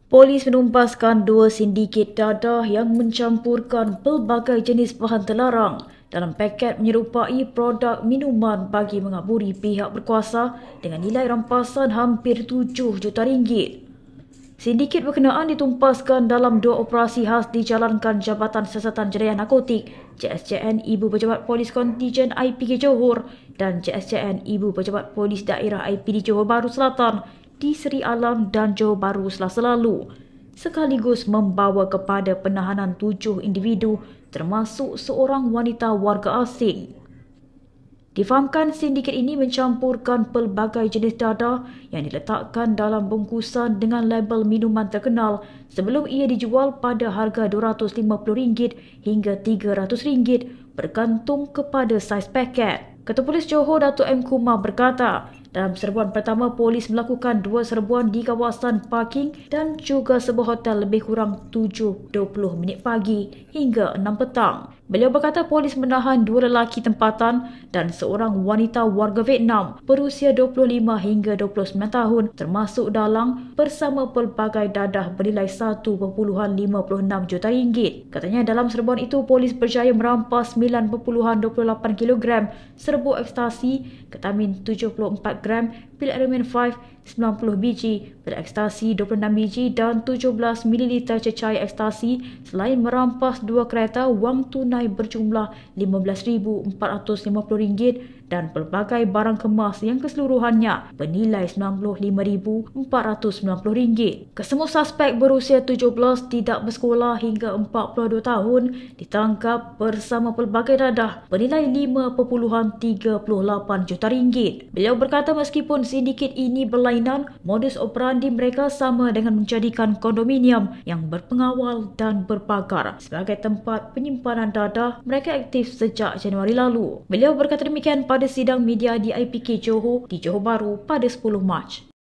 Polis menumpaskan dua sindiket dadah yang mencampurkan pelbagai jenis bahan terlarang dalam paket menyerupai produk minuman bagi mengaburi pihak berkuasa dengan nilai rampasan hampir 7 juta ringgit. Sindiket berkenaan ditumpaskan dalam dua operasi khas dijalankan Jabatan Siasatan Jenayah Narkotik JSJN Ibu Pejabat Polis Kontijen IPK Johor dan JSJN Ibu Pejabat Polis Daerah IPD Johor Bahru Selatan di Seri Alam dan Johor Bahru Selasa lalu, sekaligus membawa kepada penahanan 7 individu termasuk seorang wanita warga asing. Difahamkan sindiket ini mencampurkan pelbagai jenis dadah yang diletakkan dalam bungkusan dengan label minuman terkenal sebelum ia dijual pada harga RM250 hingga RM300 bergantung kepada saiz paket. Ketua Polis Johor Datuk M. Kumar berkata, dalam serbuan pertama polis melakukan 2 serbuan di kawasan parking dan juga sebuah hotel lebih kurang 7.20 minit pagi hingga 6 petang. Beliau berkata polis menahan 2 lelaki tempatan dan seorang wanita warga Vietnam berusia 25 hingga 29 tahun termasuk dalang bersama pelbagai dadah bernilai 1.56 juta ringgit. Katanya dalam serbuan itu polis berjaya merampas 9.28 kilogram serbuk ekstasi, ketamin 74 gram, pil Aramin 5 90 biji, pil ekstasi 26 biji dan 17 ml cecair ekstasi selain merampas 2 kereta wang tunai berjumlah RM15,450 dan pelbagai barang kemas yang keseluruhannya bernilai RM95,490. Kesemua suspek berusia 17, tidak bersekolah hingga 42 tahun ditangkap bersama pelbagai dadah bernilai RM5.38 juta. Beliau berkata meskipun sindiket ini berlainan, modus operandi mereka sama dengan menjadikan kondominium yang berpengawal dan berpagar sebagai tempat penyimpanan dadah mereka aktif sejak Januari lalu. Beliau berkata demikian pada sidang media di IPK Johor di Johor Bahru pada 10 Mac.